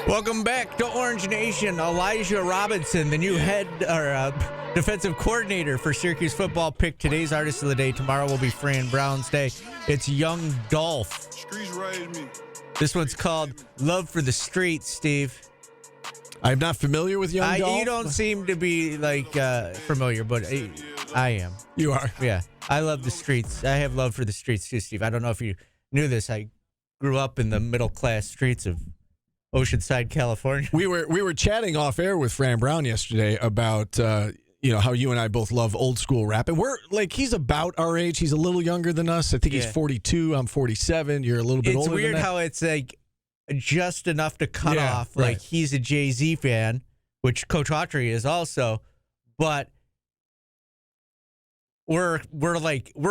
Welcome back to Orange Nation. Elijah Robinson, the new head or defensive coordinator for Syracuse football, picked today's artist of the day. Tomorrow will be Fran Brown's day. It's Young Dolph. Streets raised me. This one's called Love for the Streets, Steve. I'm not familiar with Young Dolph. You don't seem to be familiar, but I am. You are. Yeah. I love the streets. I have love for the streets too, Steve. I don't know if you knew this. I grew up in the middle class streets of Oceanside, California. We were chatting off air with Fran Brown yesterday about how you and I both love old school rap, and we're like, he's about our age. He's a little younger than us. I think he's 42. I'm 47. You're a little bit older. It's weird how it's like just enough to cut off. Like he's a Jay-Z fan, which Coach Autry is also, but we're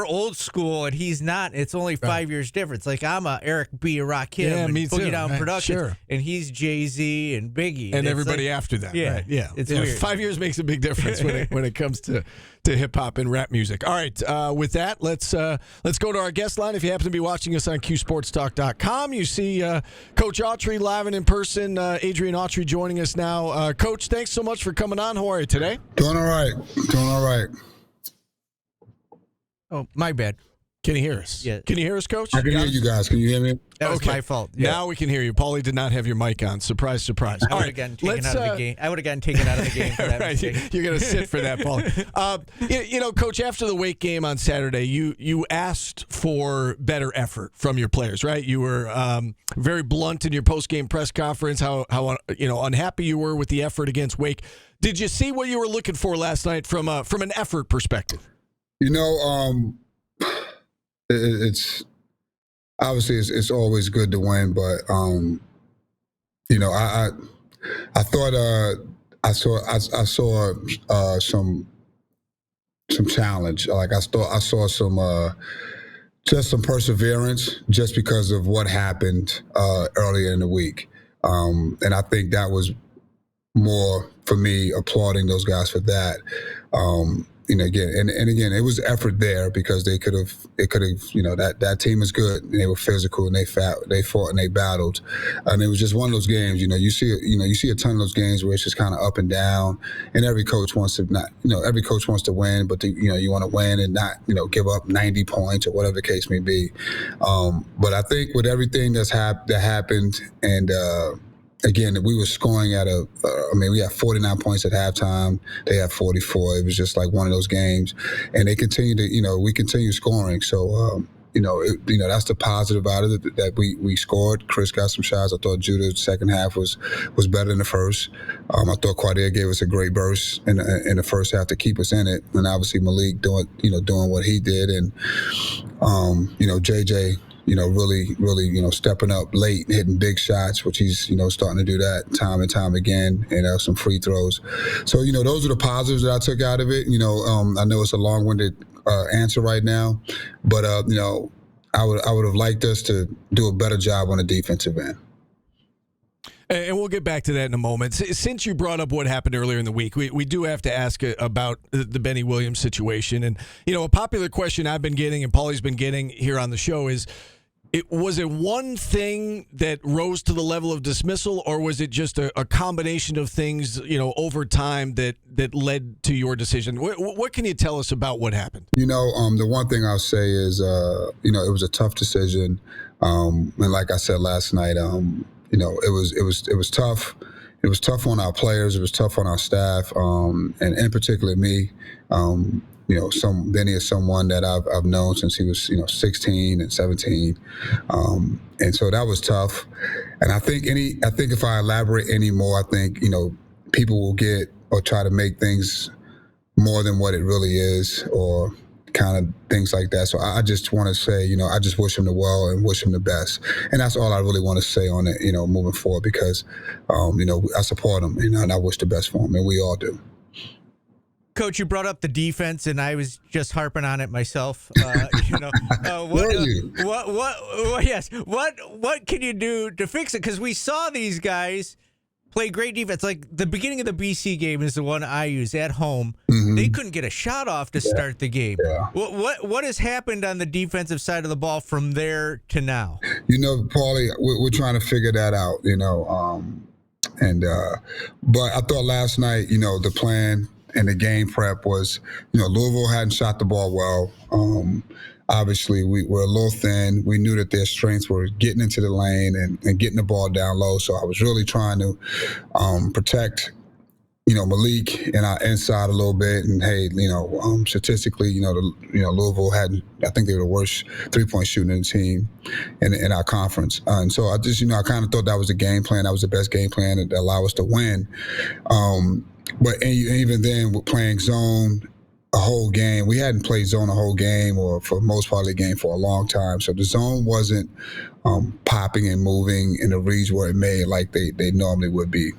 old school and he's not. It's only 5 years difference. Like I'm a Eric B, Rakim, and Boogie Down Productions, and he's Jay-Z and Biggie, and everybody after that. Yeah, right? Yeah. It's weird. 5 years makes a big difference when it comes to hip hop and rap music. All right, with that, let's go to our guest line. If you happen to be watching us on QSportsTalk.com, you see Coach Autry live and in person. Adrian Autry joining us now. Coach, thanks so much for coming on. How are you today? Doing all right. Oh, my bad. Can you hear us? Yeah. Can you hear us, Coach? I can hear you guys. Can you hear me? That was my fault. Yeah. Now we can hear you. Paulie did not have your mic on. Surprise, surprise. I would have gotten taken out of the game. I would have gotten taken out of the game for that mistake. You're going to sit for that, Paulie. Coach, after the Wake game on Saturday, you asked for better effort from your players, right? You were very blunt in your post-game press conference, how unhappy you were with the effort against Wake. Did you see what you were looking for last night from an effort perspective? It's obviously it's always good to win, but I thought I saw some challenge. Like I saw some just some perseverance just because of what happened earlier in the week, and I think that was more for me applauding those guys for that. Again, it was effort there because it could have, that team is good and they were physical and they fought and they battled, and it was just one of those games. You see a ton of those games where it's just kind of up and down, and every coach wants to win, but you want to win and not give up 90 points or whatever the case may be. But I think with everything that happened and. Again, we were scoring we had 49 points at halftime. They had 44. It was just like one of those games. And they continue we continue scoring. So, that's the positive out of it, that we scored. Chris got some shots. I thought Judah's second half was better than the first. I thought Quadir gave us a great burst in the first half to keep us in it. And obviously Malik doing what he did. And, JJ, really, stepping up late and hitting big shots, which he's, starting to do that time and time again, and some free throws. So, those are the positives that I took out of it. I know it's a long-winded answer right now, but, I would have liked us to do a better job on the defensive end. And we'll get back to that in a moment. Since you brought up what happened earlier in the week, we do have to ask about the Benny Williams situation. And, a popular question I've been getting and Paulie's been getting here on the show is, was it one thing that rose to the level of dismissal, or was it just a combination of things, over time that led to your decision? What can you tell us about what happened? The one thing I'll say is, it was a tough decision. And like I said last night, it was tough. It was tough on our players. It was tough on our staff, and in particular me. Benny is someone that I've known since he was 16 and 17, and so that was tough. And I think if I elaborate any more, I think people will get or try to make things more than what it really is, or kind of things like that. So I just want to say, I just wish him the well and wish him the best. And that's all I really want to say on it, moving forward, because, I support him, and I wish the best for him, and we all do. Coach, you brought up the defense, and I was just harping on it myself. What can you do to fix it? Because we saw these guys play great defense. Like the beginning of the BC game is the one I use at home. Mm-hmm. They couldn't get a shot off to start the game. Yeah. What has happened on the defensive side of the ball from there to now? Paulie, we're trying to figure that out. And but I thought last night, the plan and the game prep was, Louisville hadn't shot the ball well. Obviously, we were a little thin. We knew that their strengths were getting into the lane and getting the ball down low. So I was really trying to protect, Malik and our inside a little bit. And hey, statistically, Louisville had, I think they were the worst 3-point shooting team in our conference. And so I just, I kind of thought that was the game plan. That was the best game plan that allowed us to win. But even then, with playing zone a whole game, we hadn't played zone a whole game, or for the most part of the game, for a long time. So the zone wasn't popping and moving in the reads where it made like they normally would be.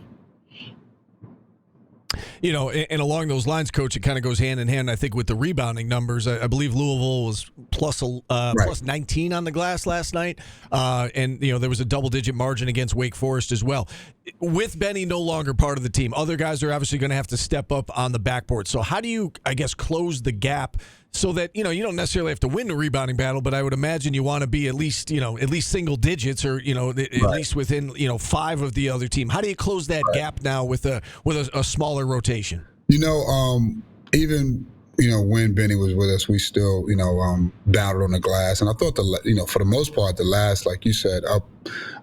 And along those lines, Coach, it kind of goes hand in hand, I think, with the rebounding numbers. I believe Louisville was plus 19 on the glass last night. And there was a double-digit margin against Wake Forest as well. With Benny no longer part of the team, other guys are obviously going to have to step up on the backboard. So how do you, I guess, close the gap so that, you don't necessarily have to win the rebounding battle, but I would imagine you want to be at least single digits, or, at least within, 5 of the other team. How do you close that gap now with a smaller rotation? Even, when Benny was with us, we still, battled on the glass. And I thought, for the most part, the last, like you said, up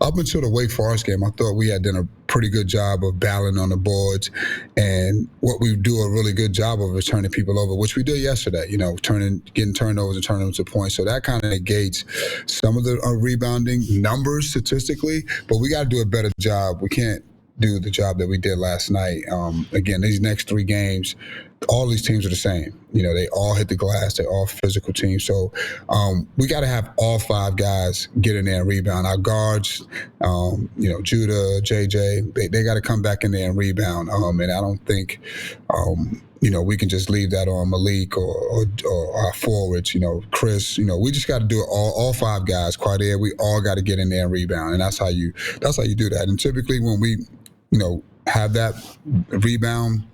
until the Wake Forest game, I thought we had done a pretty good job of battling on the boards. And what we do a really good job of is turning people over, which we did yesterday, getting turnovers and turning them to points. So that kind of negates some of the rebounding numbers statistically, but we got to do a better job. We can't do the job that we did last night. Again, these next 3 games, all these teams are the same. They all hit the glass. They're all physical teams. So we got to have all 5 guys get in there and rebound. Our guards, Judah, JJ, they got to come back in there and rebound. And I don't think, we can just leave that on Malik or our forwards, Chris. We just got to do it all 5 guys. Quadir, we all got to get in there and rebound. And that's how you do that. And typically when we, have that rebound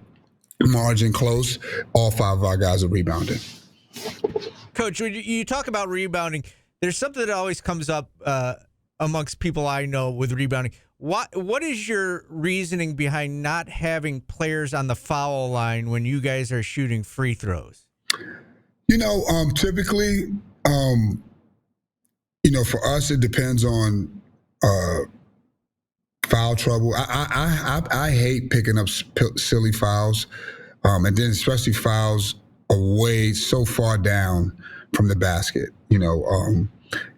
margin close, all 5 of our guys are rebounding. Coach, when you talk about rebounding, there's something that always comes up amongst people I know with rebounding. What is your reasoning behind not having players on the foul line when you guys are shooting free throws? Typically, for us, it depends on foul trouble. I hate picking up silly fouls, and then especially fouls away so far down from the basket.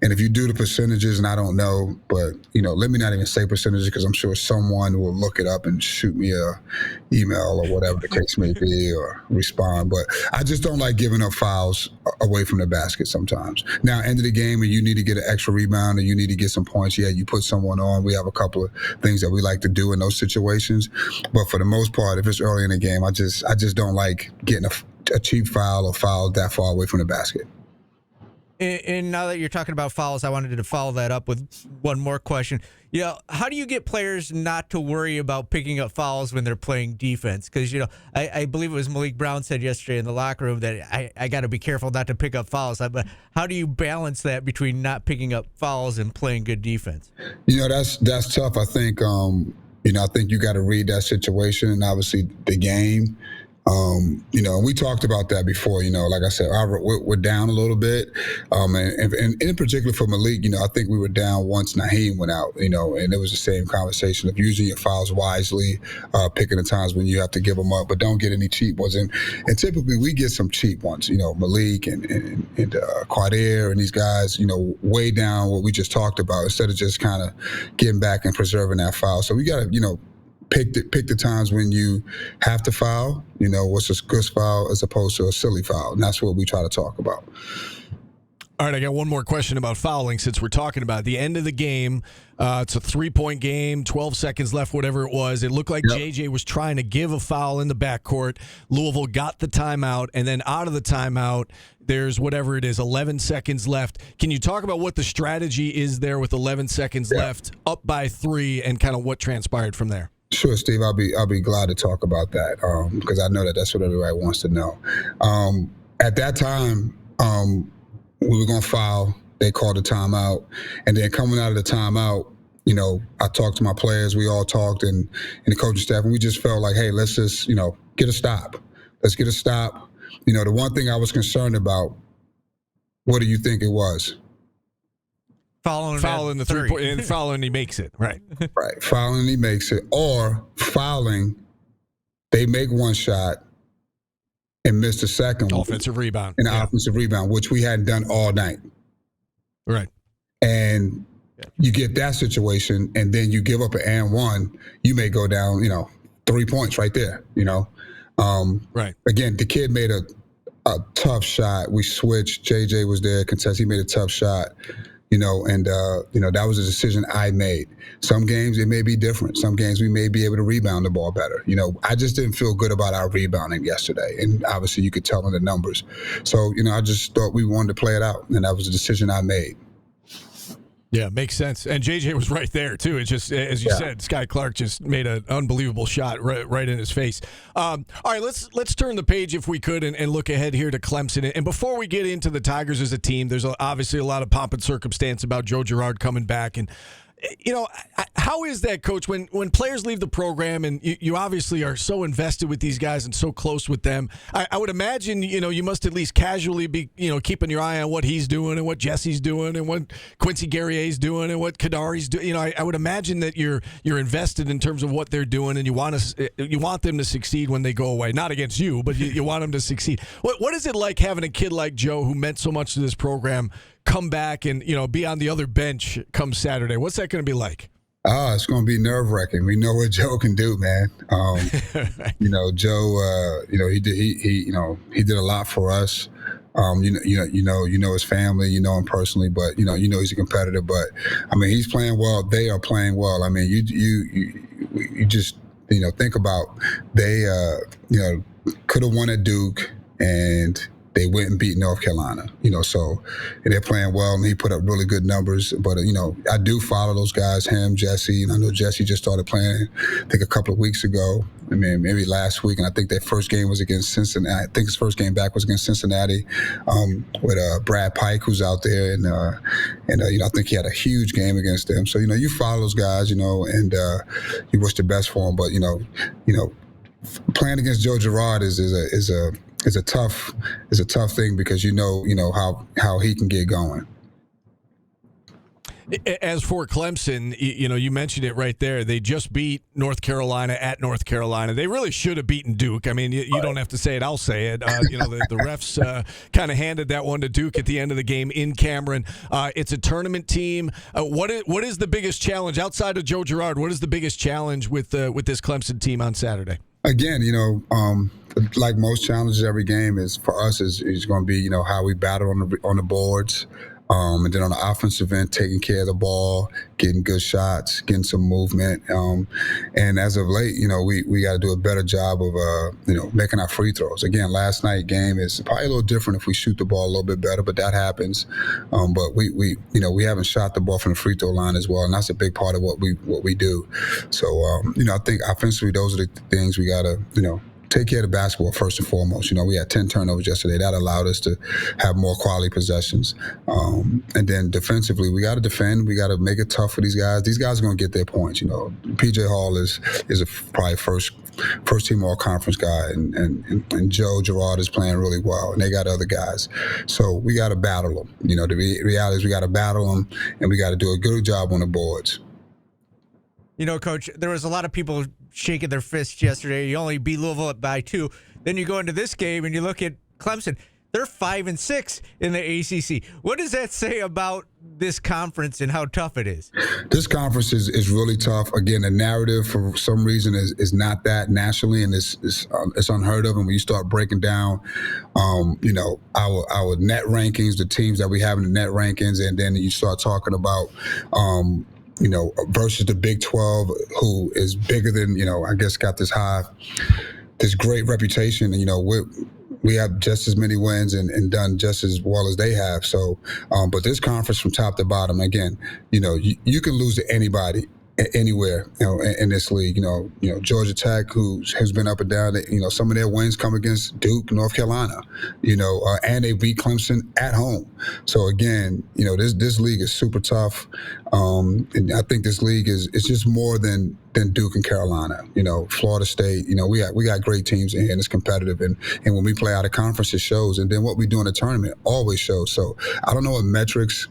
And if you do the percentages, and I don't know, but let me not even say percentages, because I'm sure someone will look it up and shoot me a email or whatever the case may be, or respond. But I just don't like giving up fouls away from the basket sometimes. Now, end of the game, and you need to get an extra rebound, and you need to get some points. Yeah, you put someone on. We have a couple of things that we like to do in those situations. But for the most part, if it's early in the game, I just don't like getting a cheap foul or foul that far away from the basket. And now that you're talking about fouls, I wanted to follow that up with one more question. How do you get players not to worry about picking up fouls when they're playing defense? Because, I believe it was Malik Brown said yesterday in the locker room that I got to be careful not to pick up fouls. But how do you balance that between not picking up fouls and playing good defense? That's tough. I think, I think you got to read that situation and obviously the game. We talked about that before, like I said, we're down a little bit. And in particular for Malik, I think we were down once Naheem went out, and it was the same conversation of using your fouls wisely, picking the times when you have to give them up, but don't get any cheap ones. And typically we get some cheap ones, Malik and Quadir and these guys, way down what we just talked about, instead of just kind of getting back and preserving that foul. So we got to, pick the times when you have to foul, what's a good foul as opposed to a silly foul. And that's what we try to talk about. All right, I got one more question about fouling since we're talking about it. The end of the game. It's a 3-point game, 12 seconds left, whatever it was. It looked like JJ was trying to give a foul in the backcourt. Louisville got the timeout, and then out of the timeout, there's whatever it is, 11 seconds left. Can you talk about what the strategy is there with 11 seconds left, up by 3, and kind of what transpired from there? Sure, Steve. I'll be glad to talk about that because I know that's what everybody wants to know. At that time, we were going to foul. They called a timeout, and then coming out of the timeout, I talked to my players. We all talked, and the coaching staff, and we just felt like, hey, let's just, get a stop. Let's get a stop. The one thing I was concerned about, what do you think it was? Fouling the 3-point, and fouling, he makes it. Right. Right. Fouling, he makes it. Or fouling, they make one shot and miss the second one. Offensive rebound. An offensive rebound, which we hadn't done all night. Right. And you get that situation, and then you give up an and one, you may go down, 3 points right there, Right. Again, the kid made a tough shot. We switched. JJ was there, contest. He made a tough shot, and that was a decision I made. Some games, it may be different. Some games we may be able to rebound the ball better. I just didn't feel good about our rebounding yesterday. And obviously you could tell in the numbers. So, I just thought we wanted to play it out. And that was a decision I made. Yeah, makes sense. And JJ was right there, too. It's just, as you said, Sky Clark just made an unbelievable shot right in his face. All right, let's turn the page, if we could, and look ahead here to Clemson. And before we get into the Tigers as a team, there's obviously a lot of pomp and circumstance about Joe Girard coming back. And, how is that, Coach, when players leave the program and you obviously are so invested with these guys and so close with them? I would imagine, you must at least casually be, keeping your eye on what he's doing and what Jesse's doing and what Quincy Guerrier's doing and what Kadari's doing. I would imagine that you're invested in terms of what they're doing, and you want them to succeed when they go away. Not against you, but you want them to succeed. What is it like having a kid like Joe, who meant so much to this program, come back and be on the other bench come Saturday? What's that going to be like? It's going to be nerve-wracking. We know what Joe can do, man. Joe, he did a lot for us. You know his family, you know him personally, but he's a competitor. But I mean, he's playing well. They are playing well. I mean, you just think about, they could have won at Duke, and they went and beat North Carolina, so they're playing well, and he put up really good numbers. But, I do follow those guys, him, Jesse. I know Jesse just started playing, I think, a couple of weeks ago. I mean, maybe last week, and I think their first game was against Cincinnati. I think his first game back was against Cincinnati with Brad Pike, who's out there, and I think he had a huge game against them. So, you follow those guys, and you wish the best for them. But, playing against Joe Girard is a tough thing, because how he can get going. As for Clemson, you mentioned it right there. They just beat North Carolina at North Carolina. They really should have beaten Duke. I mean, you don't have to say it. I'll say it. The refs kind of handed that one to Duke at the end of the game in Cameron. It's a tournament team. What is the biggest challenge outside of Joe Girard? What is the biggest challenge with this Clemson team on Saturday? Again, like most challenges, every game is for us is going to be how we battle on the boards. And then on the offensive end, taking care of the ball, getting good shots, getting some movement. And as of late, we got to do a better job of, making our free throws. Again, last night's game is probably a little different if we shoot the ball a little bit better, but that happens. But we haven't shot the ball from the free throw line as well, and that's a big part of what we do. So, I think offensively, those are the things we got to, take care of the basketball first and foremost. We had 10 turnovers yesterday. That allowed us to have more quality possessions. And then defensively, we got to defend. We got to make it tough for these guys. These guys are going to get their points. PJ Hall is probably first team all-conference guy, and Joe Girard is playing really well, and they got other guys. So we got to battle them. The reality is we got to battle them, and we got to do a good job on the boards. Coach, there was a lot of people shaking their fists yesterday. You only beat Louisville by 2. Then you go into this game and you look at Clemson. They're 5-6 in the ACC. What does that say about this conference and how tough it is? This conference is really tough. Again, the narrative for some reason is not that nationally, and it's unheard of. And when you start breaking down, our net rankings, the teams that we have in the net rankings, and then you start talking about versus the Big 12, who is bigger than, I guess got this great reputation. And, we have just as many wins and done just as well as they have. So, but this conference from top to bottom, again, you can lose to anybody anywhere, in this league. Georgia Tech, who has been up and down. Some of their wins come against Duke, North Carolina. And they beat Clemson at home. So again, this league is super tough, and I think this league is just more than Duke and Carolina. Florida State. We got great teams in here, and it's competitive. And when we play out of conference, it shows. And then what we do in the tournament always shows. So I don't know what metrics,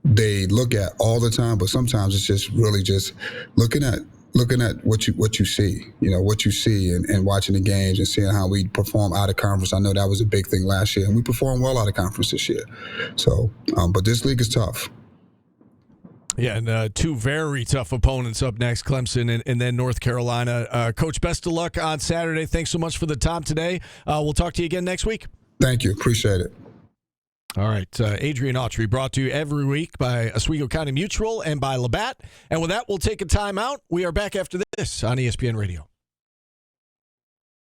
they look at all the time, but sometimes it's just really just looking at what you see, and watching the games and seeing how we perform out of conference. I know that was a big thing last year, and we performed well out of conference this year. So, but this league is tough. Yeah, and two very tough opponents up next, Clemson and then North Carolina. Coach, best of luck on Saturday. Thanks so much for the time today. We'll talk to you again next week. Thank you. Appreciate it. All right, Adrian Autry, brought to you every week by Oswego County Mutual and by Labatt. And with that, we'll take a time out. We are back after this on ESPN Radio.